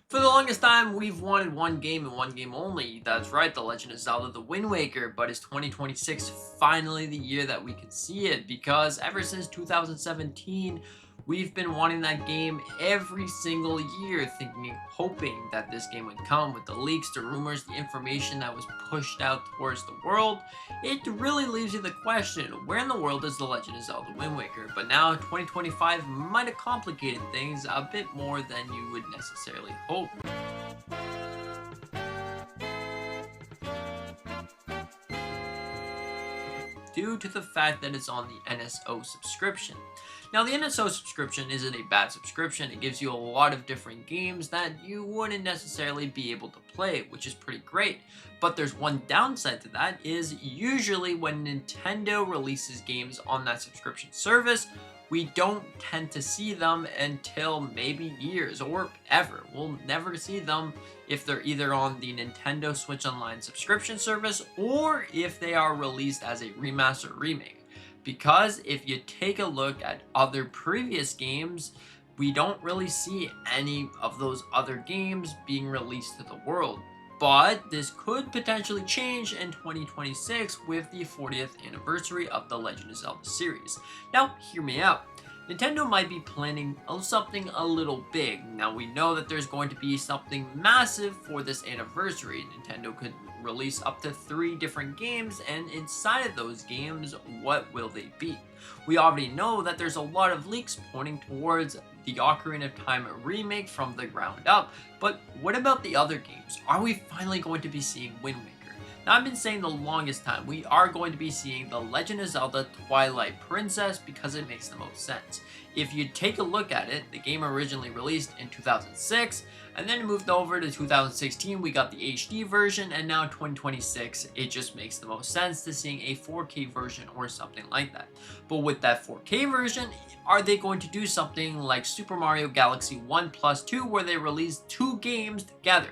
For the longest time, we've wanted one game and one game only. That's right, The Legend of Zelda The Wind Waker, but is 2026 finally the year that we can see it? Because ever since 2017, we've been wanting that game every single year, hoping that this game would come. With the leaks, the rumors, the information that was pushed out towards the world, it really leaves you the question, where in the world is The Legend of Zelda Wind Waker? But now 2025 might have complicated things a bit more than you would necessarily hope. Due to the fact that it's on the NSO subscription. Now, the NSO subscription isn't a bad subscription. It gives you a lot of different games that you wouldn't necessarily be able to play, which is pretty great. But there's one downside to that, is usually when Nintendo releases games on that subscription service, we don't tend to see them until maybe years or ever. We'll never see them if they're either on the Nintendo Switch Online subscription service or if they are released as a remaster remake. Because if you take a look at other previous games, we don't really see any of those other games being released to the world. But this could potentially change in 2026 with the 40th anniversary of the Legend of Zelda series. Now, hear me out. Nintendo might be planning something a little big. Now, we know that there's going to be something massive for this anniversary. Nintendo could release up to 3 different games, and inside of those games, what will they be? We already know that there's a lot of leaks pointing towards the Ocarina of Time remake from the ground up, but what about the other games? Are we finally going to be seeing Wind Waker? Now, I've been saying the longest time, we are going to be seeing The Legend of Zelda Twilight Princess because it makes the most sense. If you take a look at it, the game originally released in 2006, and then moved over to 2016, we got the HD version, and now 2026, it just makes the most sense to seeing a 4K version or something like that. But with that 4K version, are they going to do something like Super Mario Galaxy 1+2 where they release 2 games together?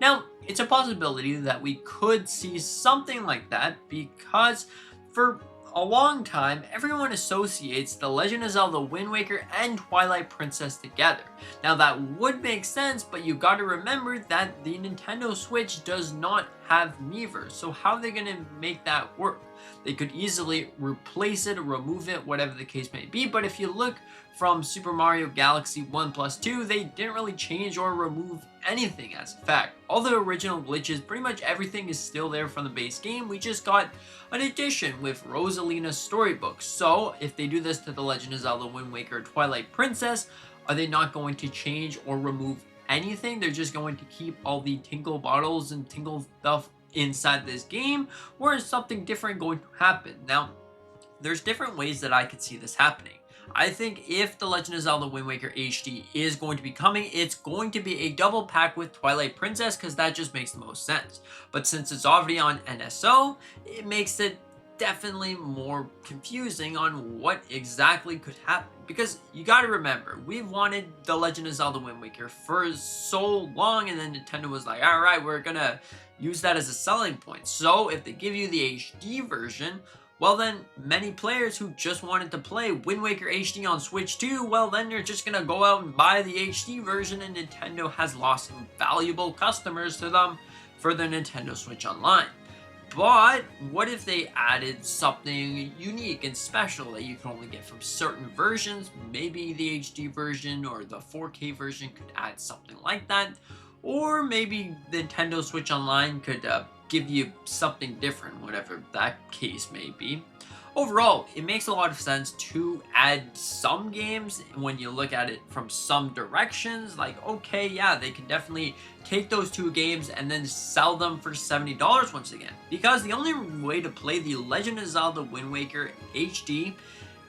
Now, it's a possibility that we could see something like that because for a long time, everyone associates The Legend of Zelda Wind Waker and Twilight Princess together. Now, that would make sense, but you gotta remember that the Nintendo Switch does not have Miiverse, so how are they gonna make that work? They could easily replace it or remove it, whatever the case may be, but if you look from Super Mario Galaxy 1+2, they didn't really change or remove anything as a fact. All the original glitches, pretty much everything is still there from the base game. We just got an addition with Rosalina's storybook. So if they do this to The Legend of Zelda Wind Waker Twilight Princess, are they not going to change or remove anything? They're just going to keep all the tinkle bottles and tinkle stuff inside this game, or is something different going to happen? Now, there's different ways that I could see this happening. I think if The Legend of Zelda Wind Waker HD is going to be coming, it's going to be a double pack with Twilight Princess because that just makes the most sense. But since it's already on NSO, it makes it definitely more confusing on what exactly could happen. Because you gotta remember, we've wanted The Legend of Zelda Wind Waker for so long, and then Nintendo was like, alright, we're gonna use that as a selling point. So if they give you the HD version, well then, many players who just wanted to play Wind Waker HD on Switch 2, well then they're just gonna go out and buy the HD version, and Nintendo has lost some valuable customers to them for their Nintendo Switch Online. But what if they added something unique and special that you can only get from certain versions? Maybe the HD version or the 4K version could add something like that. Or maybe Nintendo Switch Online could give you something different, whatever that case may be. Overall, it makes a lot of sense to add some games when you look at it from some directions. Like, okay, yeah, they can definitely take those 2 games and then sell them for $70 once again. Because the only way to play The Legend of Zelda Wind Waker HD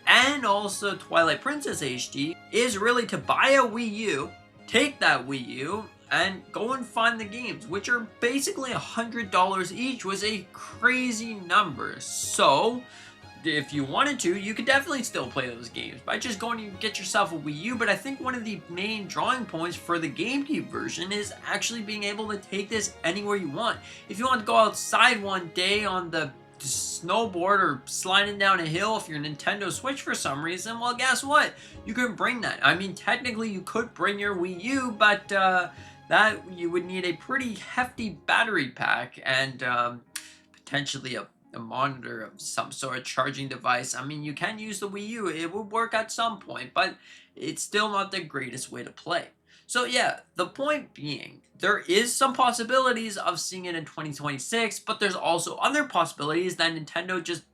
and also Twilight Princess HD is really to buy a Wii U, take that Wii U, and go and find the games, which are basically $100 each, was a crazy number. So, if you wanted to, you could definitely still play those games by just going to get yourself a Wii U, but I think one of the main drawing points for the GameCube version is actually being able to take this anywhere you want. If you want to go outside one day on the snowboard or sliding down a hill if you're Nintendo Switch for some reason, well, guess what? You can bring that. I mean, technically you could bring your Wii U, but that you would need a pretty hefty battery pack and potentially a monitor of some sort of charging device. I mean, you can use the Wii U, it will work at some point, but it's still not the greatest way to play. So yeah, the point being, there is some possibilities of seeing it in 2026, but there's also other possibilities that Nintendo just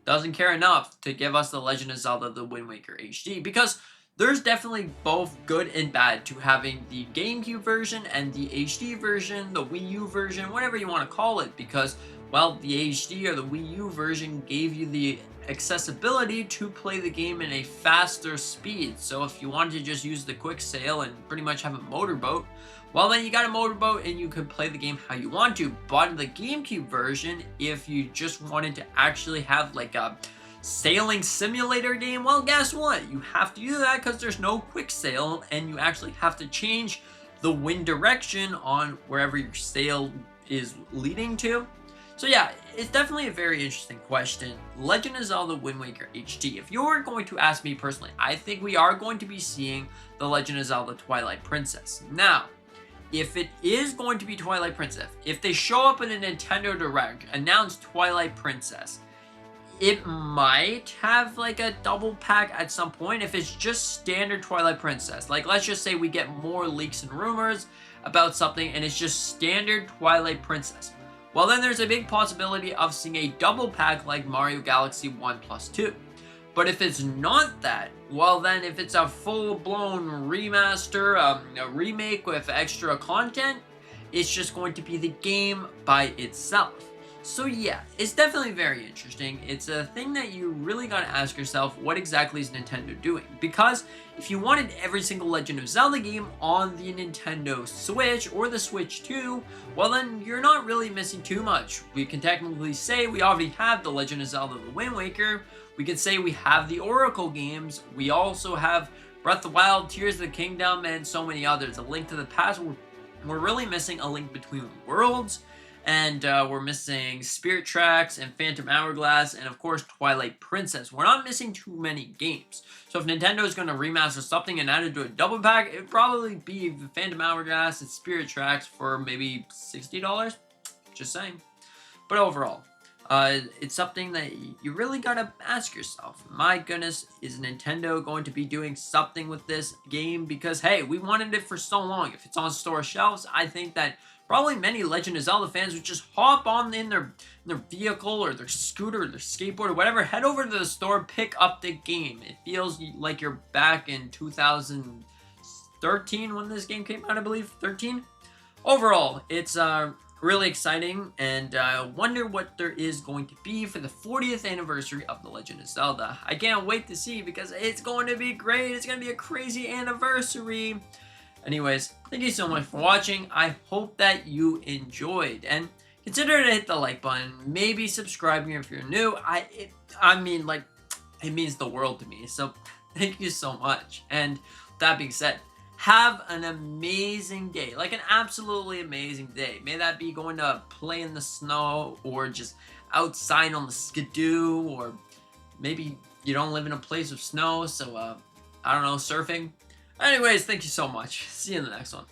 doesn't care enough to give us the Legend of Zelda The Wind Waker HD, because there's definitely both good and bad to having the GameCube version and the HD version, the Wii U version, whatever you want to call it, because, well, the HD or the Wii U version gave you the accessibility to play the game in a faster speed. So if you wanted to just use the quick sail and pretty much have a motorboat, well, then you got a motorboat and you can play the game how you want to. But in the GameCube version, if you just wanted to actually have like a sailing simulator game, well, guess what? You have to do that because there's no quick sail, and you actually have to change the wind direction on wherever your sail is leading to. So yeah, it's definitely a very interesting question. Legend of Zelda Wind Waker HD. If you're going to ask me personally, I think we are going to be seeing the Legend of Zelda Twilight Princess. Now, if it is going to be Twilight Princess, if they show up in a Nintendo Direct, announce Twilight Princess, it might have like a double pack at some point if it's just standard Twilight Princess. Like, let's just say we get more leaks and rumors about something and it's just standard Twilight Princess. Well, then there's a big possibility of seeing a double pack like Mario Galaxy 1+2. But if it's not that, well then if it's a full-blown remaster, a remake with extra content, it's just going to be the game by itself. So yeah, it's definitely very interesting. It's a thing that you really gotta ask yourself, what exactly is Nintendo doing? Because if you wanted every single Legend of Zelda game on the Nintendo Switch or the Switch 2, well then you're not really missing too much. We can technically say we already have the Legend of Zelda The Wind Waker, we could say we have the Oracle games, we also have Breath of the Wild, Tears of the Kingdom, and so many others. A Link to the Past, we're really missing A Link Between Worlds, and we're missing Spirit Tracks and Phantom Hourglass, and of course Twilight Princess. We're not missing too many games. So if Nintendo is going to remaster something and add it to a double pack, it'd probably be the Phantom Hourglass and Spirit Tracks for maybe $60. Just saying. But overall, it's something that you really gotta ask yourself. My goodness, is Nintendo going to be doing something with this game? Because hey, we wanted it for so long. If it's on store shelves, I think that probably many Legend of Zelda fans would just hop on in their vehicle or their scooter or their skateboard or whatever, head over to the store, pick up the game. It feels like you're back in 2013 when this game came out, I believe, 13? Overall, it's really exciting, and I wonder what there is going to be for the 40th anniversary of The Legend of Zelda. I can't wait to see because it's going to be great. It's going to be a crazy anniversary. Anyways, thank you so much for watching. I hope that you enjoyed, and consider to hit the like button, maybe subscribing if you're new. I mean, like, it means the world to me, so thank you so much. And with that being said, have an amazing day, like an absolutely amazing day. May that be going to play in the snow, or just outside on the skidoo, or maybe you don't live in a place with snow, so I don't know, surfing. Anyways, thank you so much. See you in the next one.